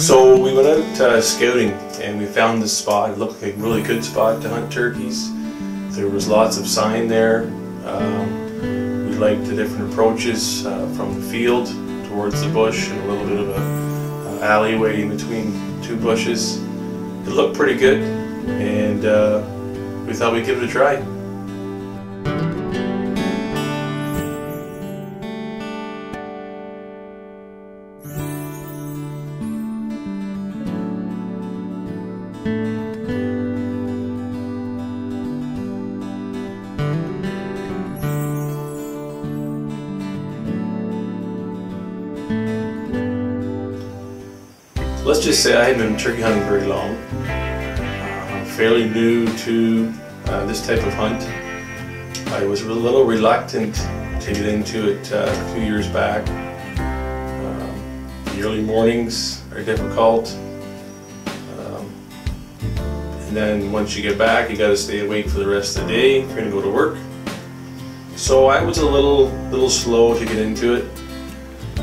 So we went out scouting and we found this spot. It looked like a really good spot to hunt turkeys. There was lots of sign there. We liked the different approaches from the field towards the bush and a little bit of a alleyway in between two bushes. It looked pretty good, and we thought we'd give it a try. Let's just say I haven't been turkey hunting very long. I'm fairly new to this type of hunt. I was a little reluctant to get into it a few years back. The early mornings are difficult. And then once you get back, you got to stay awake for the rest of the day if you're going to go to work. So I was a little slow to get into it.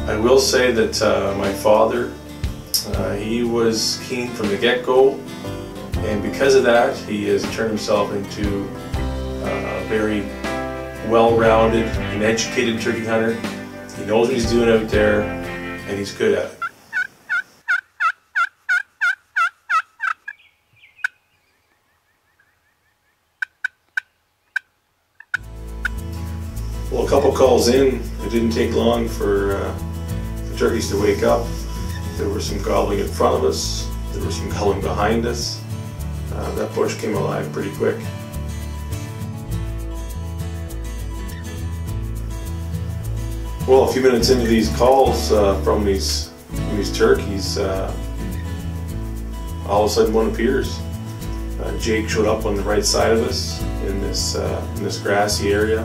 I will say that my father, he was keen from the get-go, and because of that he has turned himself into a very well-rounded and educated turkey hunter. He knows what he's doing out there, and he's good at it. Well, a couple calls in, it didn't take long for turkeys to wake up. There was some gobbling in front of us, there was some gobbling behind us. That bush came alive pretty quick. Well, a few minutes into these calls from these turkeys, all of a sudden one appears. Jake showed up on the right side of us in this grassy area,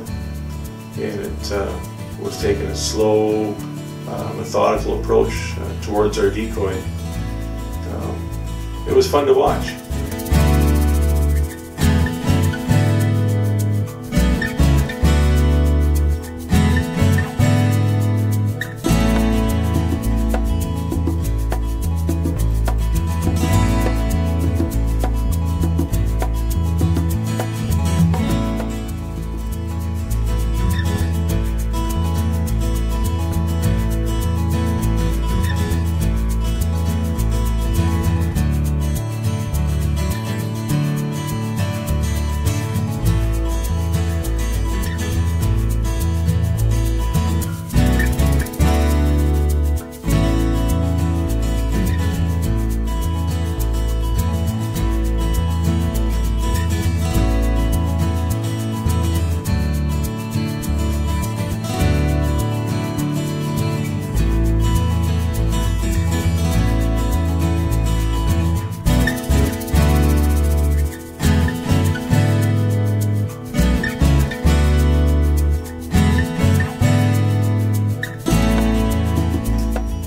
and it was taking a slow, methodical approach towards our decoy. It was fun to watch.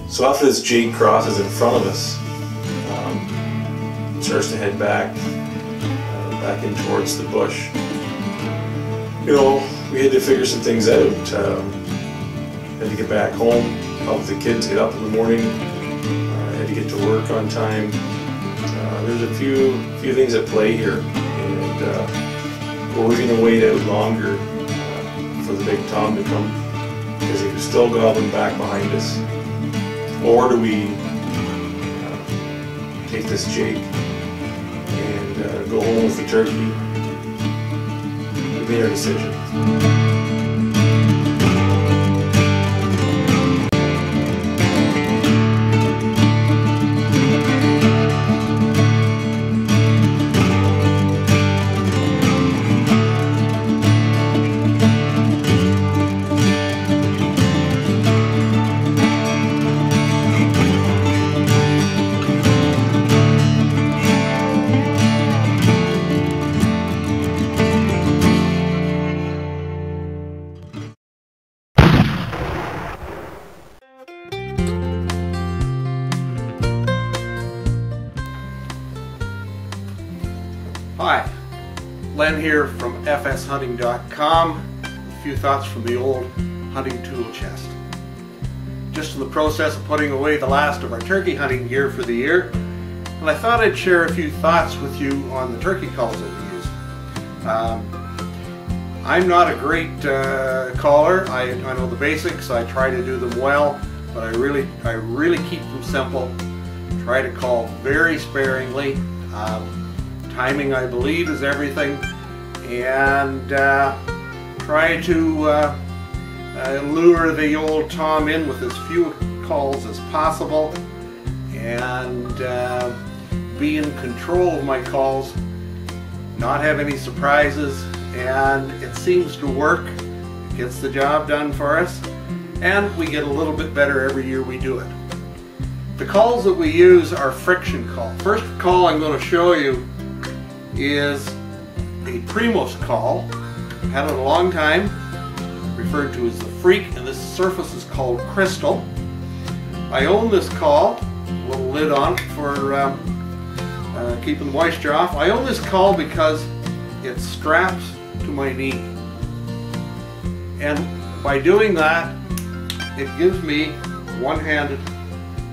So after this Jake crosses in front of us, starts to head back in towards the bush. You know, we had to figure some things out. Had to get back home, help the kids get up in the morning. Had to get to work on time. There's a few things at play here, and we're going to wait out longer for the big Tom to come, because he was still gobbling back behind us. Or do we take this Jake and go home with the turkey? We made our decision. Hi, Len here from fshunting.com. A few thoughts from the old hunting tool chest. just in the process of putting away the last of our turkey hunting gear for the year, and I thought I'd share a few thoughts with you on the turkey calls that we use. I'm not a great caller. I know the basics. I try to do them well, but I really keep them simple. Try to call very sparingly. Timing, I believe, is everything, and try to lure the old Tom in with as few calls as possible, and be in control of my calls, not have any surprises, and it seems to work. It gets the job done for us, and we get a little bit better every year we do it. The calls that we use are friction call. First call I'm going to show you is a Primos call. Had it a long time, referred to as the Freak, and this surface is called Crystal. I own this call, a little lid on it for keeping the moisture off. I own this call because it straps to my knee, and by doing that it gives me one-handed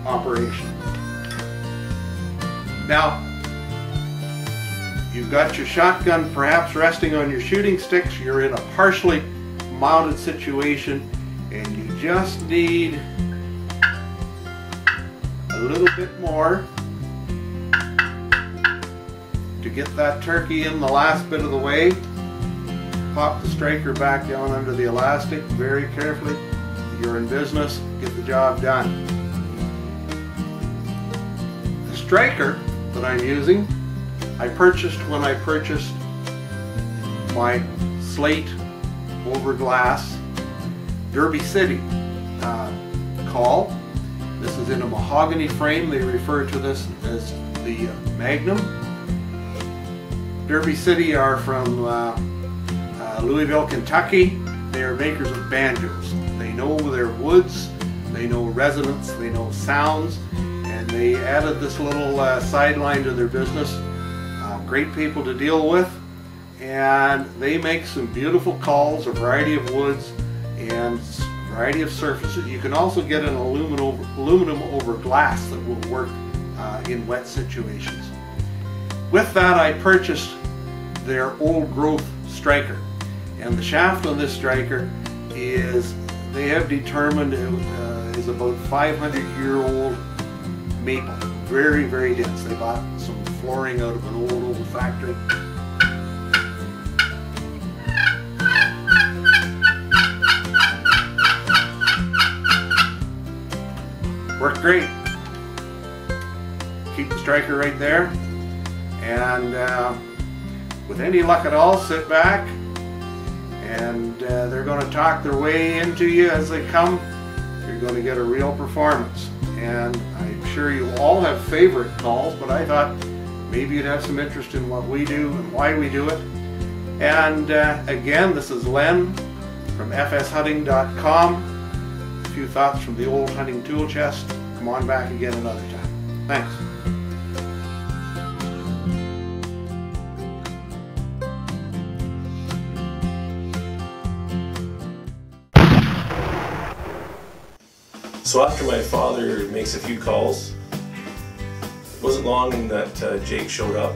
operation. Now, you've got your shotgun perhaps resting on your shooting sticks, you're in a partially mounted situation, and you just need a little bit more to get that turkey in the last bit of the way. Pop the striker back down under the elastic very carefully. You're in business, get the job done. The striker that I'm using, I purchased when I purchased my slate over glass Derby City call. This is in a mahogany frame. They refer to this as the Magnum. Derby City are from Louisville, Kentucky. They are makers of banjos. They know their woods, they know resonance, they know sounds, and they added this little sideline to their business. Great people to deal with, and they make some beautiful calls, a variety of woods and a variety of surfaces. You can also get an aluminum over glass that will work in wet situations. With that, I purchased their old growth striker, and the shaft on this striker is, they have determined, is about 500-year-old maple. Very, very dense. They bought some flooring out of an old factory. Worked great. Keep the striker right there, and with any luck at all, sit back, and they're going to talk their way into you as they come. You're going to get a real performance. And I'm sure you all have favorite calls, but I thought maybe you'd have some interest in what we do and why we do it. And again, this is Len from fshunting.com. A few thoughts from the old hunting tool chest. Come on back again another time. Thanks. So after my father makes a few calls, it wasn't long that Jake showed up.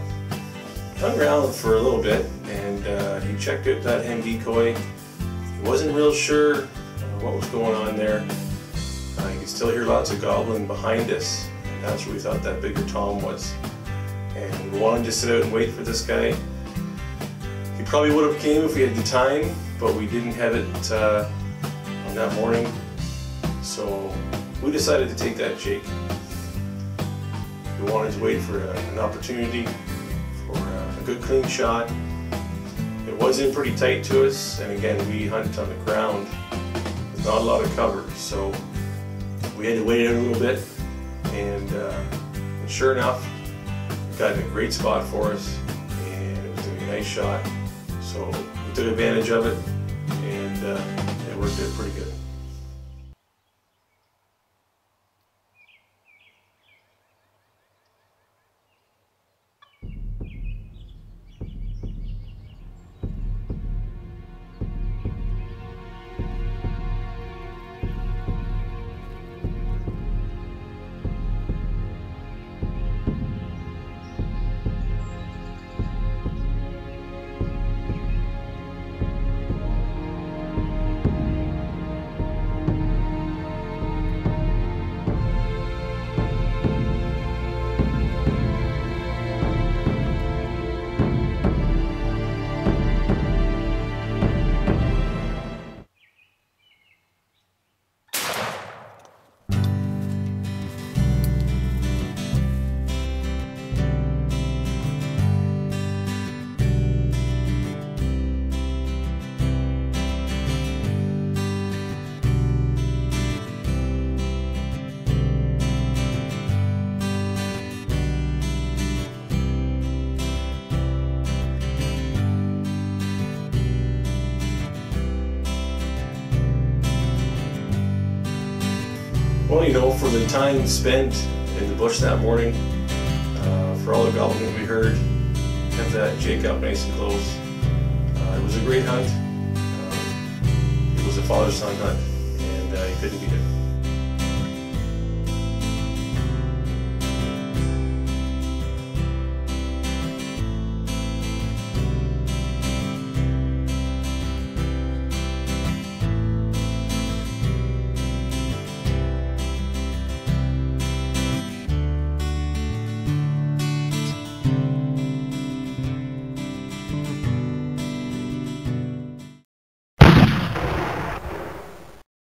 Hung around for a little bit, and he checked out that hen decoy. He wasn't real sure what was going on there. You could still hear lots of gobbling behind us, and that's where we thought that bigger Tom was. And we wanted to sit out and wait for this guy. He probably would have came if we had the time, but we didn't have it on that morning. So we decided to take that Jake. We wanted to wait for an opportunity for a good clean shot. It was in pretty tight to us, and again, we hunt on the ground with not a lot of cover, so we had to wait a little bit, and sure enough, it got in a great spot for us, and it was going to be a nice shot. So we took advantage of it, and it worked out pretty good. Well, you know, for the time spent in the bush that morning, for all the gobbling we heard, have that jake up nice and close. It was a great hunt. It was a father-son hunt, and you couldn't beat it.